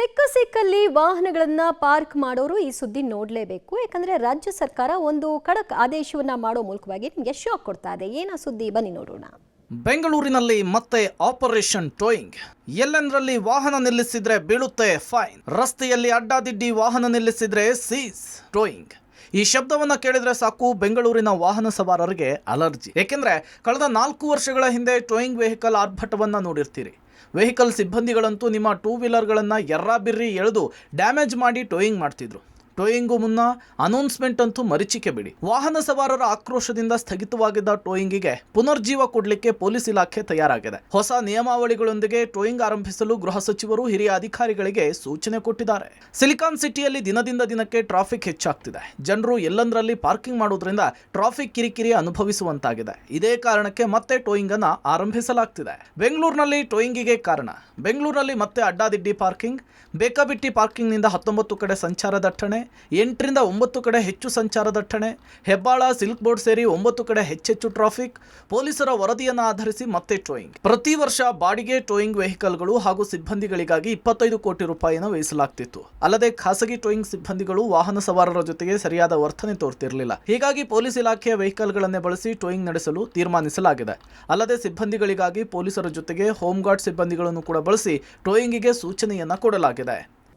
ಸಿಕ್ಕಲ್ಲಿ ವಾಹನಗಳನ್ನ ಪಾರ್ಕ್ ಮಾಡೋರು ಈ ಸುದ್ದಿ ನೋಡಲೇಬೇಕು. ಯಾಕಂದ್ರೆ ರಾಜ್ಯ ಸರ್ಕಾರ ಒಂದು ಖಡಕ್ ಆದೇಶವನ್ನ ಮಾಡೋ ಮೂಲಕವಾಗಿ ನಿಮಗೆ ಶಾಕ್ ಕೊಡ್ತಾ ಇದೆ. ಏನ ಸುದ್ದಿ ಬನ್ನಿ ನೋಡೋಣ. ಬೆಂಗಳೂರಿನಲ್ಲಿ ಮತ್ತೆ ಆಪರೇಷನ್ ಟೋಯಿಂಗ್. ಎಲ್ಲೆಂದರಲ್ಲಿ ವಾಹನ ನಿಲ್ಲಿಸಿದ್ರೆ ಬೀಳುತ್ತೆ ಫೈನ್, ರಸ್ತೆಯಲ್ಲಿ ಅಡ್ಡಾದಿಡ್ಡಿ ವಾಹನ ನಿಲ್ಲಿಸಿದ್ರೆ ಸೀಸ್. ಟೋಯಿಂಗ್ ಈ ಶಬ್ದವನ್ನ ಕೇಳಿದ್ರೆ ಸಾಕು ಬೆಂಗಳೂರಿನ ವಾಹನ ಸವಾರರಿಗೆ ಅಲರ್ಜಿ. ಏಕೆಂದ್ರೆ ಕಳೆದ 4 ವರ್ಷಗಳ ಹಿಂದೆ ಟೋಯಿಂಗ್ ವೆಹಿಕಲ್ ಆರ್ಭಟವನ್ನ ನೋಡಿರ್ತೀರಿ. ವೆಹಿಕಲ್ ಸಿಬ್ಬಂದಿಗಳಂತೂ ನಿಮ್ಮ ಟೂ ವೀಲರ್ಗಳನ್ನು ಎರ್ರಾಬಿರ್ರಿ ಎಳೆದು ಡ್ಯಾಮೇಜ್ ಮಾಡಿ ಟೋಯಿಂಗ್ ಮಾಡ್ತಿದ್ರು. ಟೋಯಿಂಗು ಮುನ್ನ ಅನೌನ್ಸ್ಮೆಂಟ್ ಅಂತೂ ಮರೀಚಿಕೆ ಬಿಡಿ. ವಾಹನ ಸವಾರರ ಆಕ್ರೋಶದಿಂದ ಸ್ಥಗಿತವಾಗಿದ್ದ ಟೋಯಿಂಗಿಗೆ ಪುನರ್ಜೀವ ಕೊಡಲಿಕ್ಕೆ ಪೊಲೀಸ್ ಇಲಾಖೆ ತಯಾರಾಗಿದೆ. ಹೊಸ ನಿಯಮಾವಳಿಗಳೊಂದಿಗೆ ಟೋಯಿಂಗ್ ಆರಂಭಿಸಲು ಗೃಹ ಸಚಿವರು ಹಿರಿಯ ಅಧಿಕಾರಿಗಳಿಗೆ ಸೂಚನೆ ಕೊಟ್ಟಿದ್ದಾರೆ. ಸಿಲಿಕಾನ್ ಸಿಟಿಯಲ್ಲಿ ದಿನದಿಂದ ದಿನಕ್ಕೆ ಟ್ರಾಫಿಕ್ ಹೆಚ್ಚಾಗ್ತಿದೆ. ಜನರು ಎಲ್ಲಂದರಲ್ಲಿ ಪಾರ್ಕಿಂಗ್ ಮಾಡೋದ್ರಿಂದ ಟ್ರಾಫಿಕ್ ಕಿರಿಕಿರಿ ಅನುಭವಿಸುವಂತಾಗಿದೆ. ಇದೇ ಕಾರಣಕ್ಕೆ ಮತ್ತೆ ಟೋಯಿಂಗ್ ಅನ್ನ ಆರಂಭಿಸಲಾಗ್ತಿದೆ. ಬೆಂಗಳೂರಿನಲ್ಲಿ ಟೋಯಿಂಗಿಗೆ ಕಾರಣ ಬೆಂಗಳೂರಿನಲ್ಲಿ ಮತ್ತೆ ಅಡ್ಡಾದಿಡ್ಡಿ ಪಾರ್ಕಿಂಗ್, ಬೇಕಾಬಿಟ್ಟಿ ಪಾರ್ಕಿಂಗ್ನಿಂದ 19 ಕಡೆ ಸಂಚಾರ ದಟ್ಟಣೆ, 8 ರಿಂದ 9 ಕಡೆ ಹೆಚ್ಚು ಸಂಚಾರ ದಟ್ಟಣೆ, ಹೆಬ್ಬಾಳ, ಸಿಲ್ಕ್ ಬೋರ್ಡ್ ಸೇರಿ 9 ಕಡೆ ಹೆಚ್ಚೆಚ್ಚು ಟ್ರಾಫಿಕ್. ಪೊಲೀಸರ ವರದಿಯನ್ನು ಆಧರಿಸಿ ಮತ್ತೆ ಟೋಯಿಂಗ್. ಪ್ರತಿ ವರ್ಷ ಬಾಡಿಗೆ ಟೋಯಿಂಗ್ ವೆಹಿಕಲ್ಗಳು ಹಾಗೂ ಸಿಬ್ಬಂದಿಗಳಿಗಾಗಿ 25 ಕೋಟಿ ರೂಪಾಯಿನ ವ್ಯಯಿಸಲಾಗ್ತಿತ್ತು. ಅಲ್ಲದೆ ಖಾಸಗಿ ಟೋಯಿಂಗ್ ಸಿಬ್ಬಂದಿಗಳು ವಾಹನ ಸವಾರರ ಜೊತೆಗೆ ಸರಿಯಾದ ವರ್ತನೆ ತೋರ್ತಿರಲಿಲ್ಲ. ಹೀಗಾಗಿ ಪೊಲೀಸ್ ಇಲಾಖೆಯ ವೆಹಿಕಲ್ಗಳನ್ನೇ ಬಳಸಿ ಟೋಯಿಂಗ್ ನಡೆಸಲು ತೀರ್ಮಾನಿಸಲಾಗಿದೆ. ಅಲ್ಲದೆ ಸಿಬ್ಬಂದಿಗಳಿಗಾಗಿ ಪೊಲೀಸರ ಜೊತೆಗೆ ಹೋಮ್ ಗಾರ್ಡ್ ಸಿಬ್ಬಂದಿಗಳನ್ನು ಕೂಡ ಬಳಸಿ ಟೋಯಿಂಗಿಗೆ ಸೂಚನೆಯನ್ನ ಕೊಡಲಾಗಿದೆ.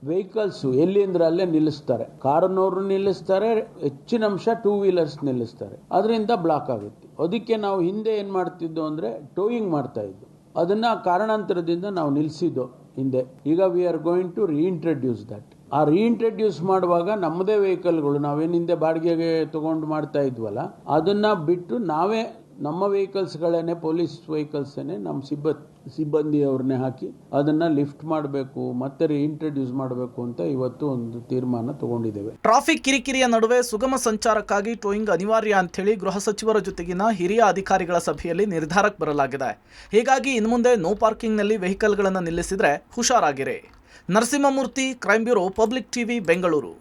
ವೆಹಿಕಲ್ಸ್ ಎಲ್ಲಿ ಅಂದ್ರೆ ಅಲ್ಲೇ ನಿಲ್ಲಿಸ್ತಾರೆ. ಕಾರನ್ನವರು ನಿಲ್ಲಿಸ್ತಾರೆ, ಹೆಚ್ಚಿನ ಅಂಶ ಟೂ ವೀಲರ್ಸ್ ನಿಲ್ಲಿಸ್ತಾರೆ. ಅದರಿಂದ ಬ್ಲಾಕ್ ಆಗುತ್ತೆ. ಅದಕ್ಕೆ ನಾವು ಹಿಂದೆ ಏನು ಮಾಡ್ತಿದ್ದೋ ಅಂದರೆ ಟೋಯಿಂಗ್ ಮಾಡ್ತಾ ಇದ್ದು, ಅದನ್ನು ಕಾರಣಾಂತರದಿಂದ ನಾವು ನಿಲ್ಲಿಸಿದ್ದು ಹಿಂದೆ. ಈಗ we are going to reintroduce that. ಆ ರೀಇಂಟ್ರಡ್ಯೂಸ್ ಮಾಡುವಾಗ ನಮ್ಮದೇ ವೆಹಿಕಲ್ಗಳು ನಾವೇನು ಹಿಂದೆ ಬಾಡಿಗೆಗೆ ತೊಗೊಂಡು ಮಾಡ್ತಾ ಇದ್ವಲ್ಲ, ಅದನ್ನು ಬಿಟ್ಟು ನಾವೇ ನಮ್ಮ ವೆಹಿಕಲ್ಸ್ಗಳನ್ನೇ, ಪೊಲೀಸ್ ವೆಹಿಕಲ್ಸನ್ನೇ ನಮ್ಮ ಸಿಬ್ಬಂದಿಯವ್ರನ್ನೇ ಹಾಕಿ ಅದನ್ನು ಲಿಫ್ಟ್ ಮಾಡಬೇಕು, ಮತ್ತೆ ರೀಇಂಟ್ರಡ್ಯೂಸ್ ಮಾಡಬೇಕು ಅಂತ ಇವತ್ತು ಒಂದು ತೀರ್ಮಾನ ತಗೊಂಡಿದ್ದೇವೆ. ಟ್ರಾಫಿಕ್ ಕಿರಿಕಿರಿಯ ನಡುವೆ ಸುಗಮ ಸಂಚಾರಕ್ಕಾಗಿ ಟೋಯಿಂಗ್ ಅನಿವಾರ್ಯ ಅಂತೇಳಿ ಗೃಹ ಸಚಿವರ ಜೊತೆಗಿನ ಹಿರಿಯ ಅಧಿಕಾರಿಗಳ ಸಭೆಯಲ್ಲಿ ನಿರ್ಧಾರಕ್ಕೆ ಬರಲಾಗಿದೆ. ಹೀಗಾಗಿ ಇನ್ಮುಂದೆ ನೋ ಪಾರ್ಕಿಂಗ್ನಲ್ಲಿ ವೆಹಿಕಲ್ಗಳನ್ನು ನಿಲ್ಲಿಸಿದ್ರೆ ಹುಷಾರಾಗಿರಿ. Narasimhamurthy, crime bureau, public TV, Bengaluru.